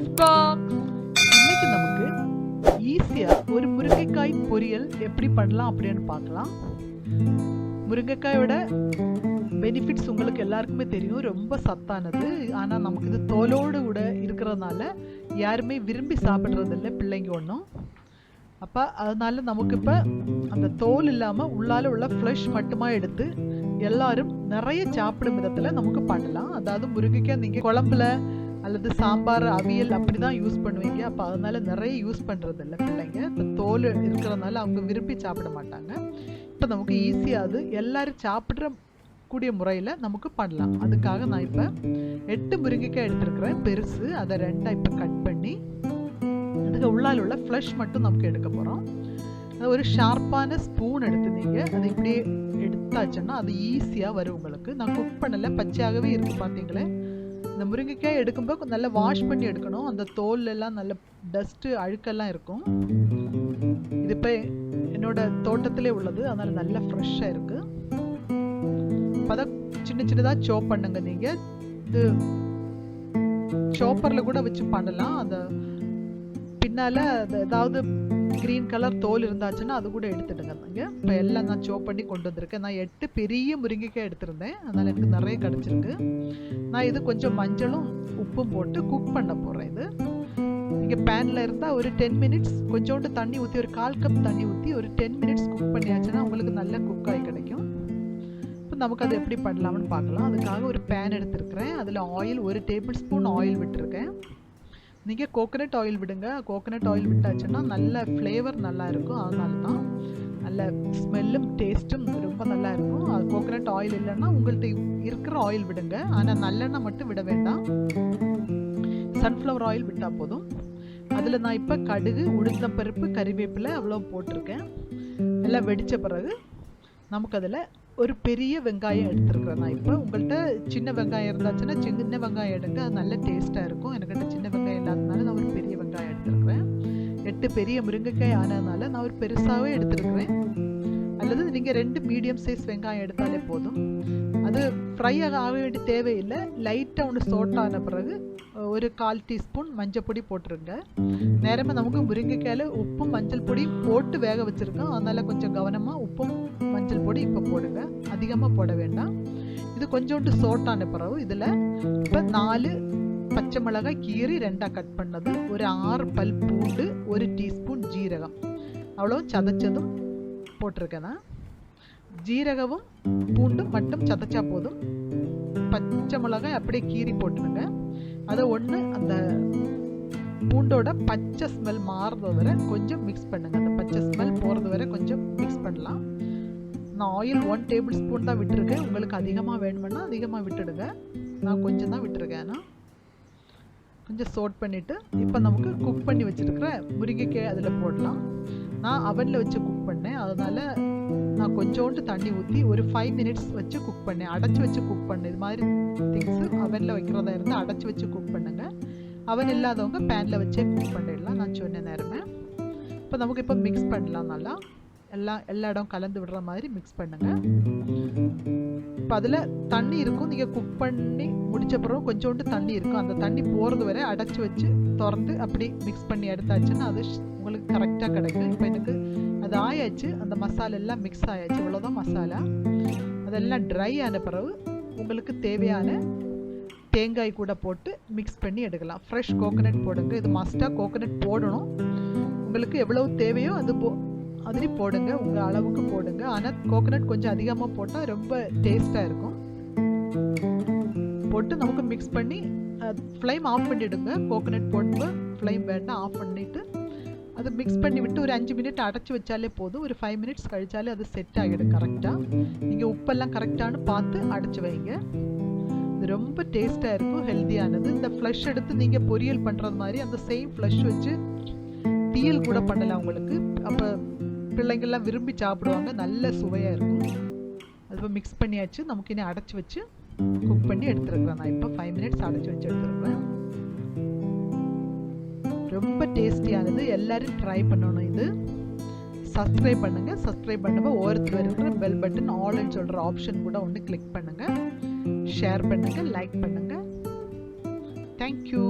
இன்னைக்கு நமக்கு ஈஸியா ஒரு முருங்கைக்காய் பொரியல் எப்படி பண்ணலாம் அப்படின்னு பார்க்கலாம். முருங்கைக்காயோட பெனிஃபிட்ஸ் உங்களுக்கு எல்லாருக்குமே தெரியும், ரொம்ப சத்தானது. ஆனால் நமக்கு இது தோலோடு கூட இருக்கிறதுனால யாருமே விரும்பி சாப்பிட்றது இல்லை பிள்ளைங்க ஒன்றும். அப்போ அதனால நமக்கு இப்போ அந்த தோல் இல்லாமல் உள்ளால உள்ள ஃப்ளஷ் மட்டுமா எடுத்து எல்லாரும் நிறைய சாப்பிடும் விதத்தில் நமக்கு பண்ணலாம். அதாவது முருங்கைக்காய் நீங்கள் குழம்புல அல்லது சாம்பார் அவியல் அப்படி தான் யூஸ் பண்ணுவீங்க. அப்போ அதனால நிறைய யூஸ் பண்ணுறது இல்லை பிள்ளைங்க. இந்த தோல் இருக்கிறதுனால அவங்க விரும்பி சாப்பிட மாட்டாங்க. இப்போ நமக்கு ஈஸியாக அது எல்லாரும் சாப்பிட்ற கூடிய முறையில் நமக்கு பண்ணலாம். அதுக்காக நான் இப்போ 8 முருங்கைக்காய் எடுத்துருக்கிறேன் பெருசு. அதை 2 இப்போ கட் பண்ணி அதுக்கு உள்ளால் உள்ள ஃப்ளஷ் மட்டும் நமக்கு எடுக்க போகிறோம். ஒரு ஷார்ப்பான ஸ்பூன் எடுத்து நீங்கள் அதை இப்படியே எடுத்தாச்சுன்னா அது ஈஸியாக வரும் உங்களுக்கு. நான் குக் பண்ணலை, பச்சையாகவே இருக்குது பார்த்தீங்களே. இந்த முருங்கைக்காய் எடுக்கும்போது நல்லா வாஷ் பண்ணி எடுக்கணும். அந்த தோல் எல்லாம் நல்ல டஸ்ட்டு அழுக்கெல்லாம் இருக்கும். இது இப்போ என்னோட தோட்டத்திலே உள்ளது, அதனால் நல்லா ஃப்ரெஷ்ஷாக இருக்குது. இப்போ தான் சின்ன சின்னதாக சோப் பண்ணுங்க. நீங்கள் இது சோப்பரில் கூட வச்சு பண்ணலாம். அந்த பின்னால் அது ஏதாவது க்ரீன் கலர் தோல் இருந்தாச்சுன்னா அது கூட எடுத்துடுங்க. நீங்கள் இப்போ எல்லாம் நான் சோப் பண்ணி கொண்டு வந்திருக்கேன். நான் 8 பெரிய முருங்கைக்காய் எடுத்திருந்தேன், அதனால் எனக்கு நிறைய கிடச்சிருக்கு. நான் இது கொஞ்சம் மஞ்சளும் உப்பும் போட்டு குக் பண்ண போகிறேன். இது நீங்கள் பேனில் இருந்தால் ஒரு 10 மினிட்ஸ் கொஞ்சோண்டு தண்ணி ஊற்றி, ஒரு 1/4 கப் தண்ணி ஊற்றி ஒரு 10 மினிட்ஸ் குக் பண்ணியாச்சுன்னா உங்களுக்கு நல்ல குக்காய் கிடைக்கும். இப்போ நமக்கு அது எப்படி பண்ணலாம்னு பார்க்கலாம். அதுக்காக ஒரு பேன் எடுத்துருக்கிறேன். அதில் ஆயில் 1 டேபிள் ஸ்பூன் ஆயில் விட்டுருக்கேன். நீங்கள் கோகனட் ஆயில் விடுங்க. கோகனட் ஆயில் விட்டாச்சுன்னா நல்ல ஃப்ளேவர் நல்லா இருக்கும். அதனால தான் நல்ல ஸ்மெல்லும் டேஸ்ட்டும் ரொம்ப நல்லா இருக்கும். அது கோகனட் ஆயில் இல்லைன்னா உங்கள்கிட்ட இருக்கிற ஆயில் விடுங்க. ஆனால் நல்லெண்ணெய் மட்டும் விட வேண்டாம், சன்ஃப்ளவர் ஆயில் விட்டால் போதும். அதில் நான் இப்போ கடுகு, உளுந்தம்பருப்பு, கறிவேப்பிலை அவ்வளோ போட்டிருக்கேன். எல்லாம் வெடித்த பிறகு நமக்கு அதில் ஒரு பெரிய வெங்காயம் எடுத்துருக்குறேன். நான் இப்போ உங்கள்கிட்ட சின்ன வெங்காயம் இருந்தாச்சுன்னா சின்ன வெங்காயம் எடுங்க, அது நல்ல டேஸ்ட்டாக இருக்கும். எனக்கிட்ட சின்ன வெங்காயம் இல்லாததுனால நான் ஒரு பெரிய வெங்காயம் எடுத்துருக்குறேன். 8 பெரிய முருங்கைக்காய் ஆனதுனால நான் ஒரு பெருசாகவே எடுத்துருக்குறேன். அல்லது நீங்கள் 2 மீடியம் சைஸ் வெங்காயம் எடுத்தாலே போதும். அது ஃப்ரை ஆக வேண்டிய தேவையில்லை. லைட்டாக ஒன்று சோட்டான பிறகு ஒரு 1/4 டீஸ்பூன் மஞ்சள் பொடி போட்டுருங்க. நேரமாக நமக்கு முருங்கைக்காயில் உப்பும் மஞ்சள் பொடி போட்டு வேக வச்சுருக்கோம், அதனால் கொஞ்சம் கவனமாக உப்பும் மஞ்சள் பொடி இப்போ போடுங்க, அதிகமாக போட வேண்டாம். இது கொஞ்சோண்டு சோட்டான பிறகு இதில் இப்போ 4 பச்சை மிளகாய் கீரி 2ஆக கட் பண்ணது, ஒரு 6 பல் பூண்டு, 1 டீஸ்பூன் ஜீரகம் அவ்வளோ சதைச்சதும் போட்டிருக்கேன். ஜீரகமும் பூண்டும் மட்டும் சதைச்சா போதும். பச்சை மிளகாய் அப்படியே கீரி போட்டுருங்க. அதை ஒன்று அந்த பூண்டோட பச்சை ஸ்மெல் மாறுறது வரை கொஞ்சம் மிக்ஸ் பண்ணுங்க. அந்த பச்சை ஸ்மெல் போகிறது வரை கொஞ்சம் மிக்ஸ் பண்ணலாம். நான் ஆயில் 1 டேபிள் ஸ்பூன் தான் விட்டுருக்கேன். உங்களுக்கு அதிகமாக வேணுமென்னா அதிகமாக விட்டுடுங்க. நான் கொஞ்சம் தான் விட்டுருக்கேன். நான் கொஞ்சம் சோட் பண்ணிவிட்டு இப்போ நமக்கு குக் பண்ணி வச்சுருக்கிற முருங்கைக்காய் அதில் போடலாம். நான் அவனில் வச்சு குக் பண்ணேன், அதனால் நான் கொஞ்சோண்டு தண்ணி ஊற்றி ஒரு 5 மினிட்ஸ் வச்சு குக் பண்ணேன். அடைச்சி வச்சு குக் பண்ணேன். இது மாதிரி திங்ஸு அவனில் வைக்கிறதா இருந்தால் அடைச்சி வச்சு குக் பண்ணுங்க. அவன் இல்லாதவங்க பேனில் வச்சே குக் பண்ணிடலாம். நான் சொன்ன நேரமே இப்போ நமக்கு இப்போ மிக்ஸ் பண்ணலாம். நல்லா எல்லா இடம் கலந்து விடுற மாதிரி மிக்ஸ் பண்ணுங்க. இப்போ அதில் தண்ணி இருக்கும். நீங்கள் குக் பண்ணி முடிச்ச பிறகு கொஞ்சோண்டு தண்ணி இருக்கும். அந்த தண்ணி போகிறது வரை அடைச்சி வச்சு திறந்து அப்படி மிக்ஸ் பண்ணி எடுத்தாச்சுன்னா அது உங்களுக்கு கரெக்டாக கிடைக்கும். இப்போ எனக்கு அது ஆயாச்சு, அந்த மசாலா எல்லாம் மிக்ஸ் ஆயாச்சு. இவ்வளோதான் மசாலா. அதெல்லாம் ட்ரை ஆன பிறகு உங்களுக்கு தேவையான தேங்காய் கூட போட்டு மிக்ஸ் பண்ணி எடுக்கலாம். ஃப்ரெஷ் கோகனட் போடுங்க. இது மஸ்ட்டாக கோகனட் போடணும். உங்களுக்கு எவ்வளவு தேவையோ அதுலேயே போடுங்க, உங்கள் அளவுக்கு போடுங்க. ஆனால் கோகனட் கொஞ்சம் அதிகமாக போட்டால் ரொம்ப டேஸ்ட்டாக இருக்கும். போட்டு நமக்கு மிக்ஸ் பண்ணி ஃப்ளேம் ஆஃப் பண்ணிவிடுங்க. கோகனட் போட்டு ஃப்ளேம் வேண்டாம், ஆஃப் பண்ணிவிட்டு அது மிக்ஸ் பண்ணி விட்டு ஒரு 5 மினிட் அடைச்சி வச்சாலே போதும். ஒரு 5 மினிட்ஸ் கழிச்சாலே அது செட் ஆகிடும் கரெக்டாக. நீங்கள் உப்பெல்லாம் கரெக்டானு பார்த்து அடைச்சி வைங்க. இது ரொம்ப டேஸ்ட்டாக இருக்கும், ஹெல்த்தியானது. இந்த ஃப்ளஷ் எடுத்து நீங்கள் பொரியல் பண்ணுறது மாதிரி அந்த சேம் ஃப்ளஷ் வச்சு தீயல் கூட பண்ணலாம் உங்களுக்கு. அப்போ பிள்ளைங்கள்லாம் விரும்பி சாப்பிடுவாங்க, நல்ல சுவையாக இருக்கும். அது இப்போ மிக்ஸ் பண்ணியாச்சு. நமக்கு இனி அடைச்சி வச்சு குக் பண்ணி எடுத்துருக்குறேன். நான் இப்போ 5 மினிட்ஸ் அடைச்சி வச்சு எடுத்துருக்குறேன். ரொம்ப டேஸ்டியானது, எல்லாரும் ட்ரை பண்ணணும். இது சப்ஸ்கிரைப் பண்ணுங்கள். சப்ஸ்கிரைப் பண்ணும்போது ஒவ்வொருத்தர் இருக்கிற பெல் பட்டன் ஆல்னு சொல்கிற ஆப்ஷன் கூட ஒன்று கிளிக் பண்ணுங்கள். ஷேர் பண்ணுங்கள், லைக் பண்ணுங்கள். தேங்க்யூ.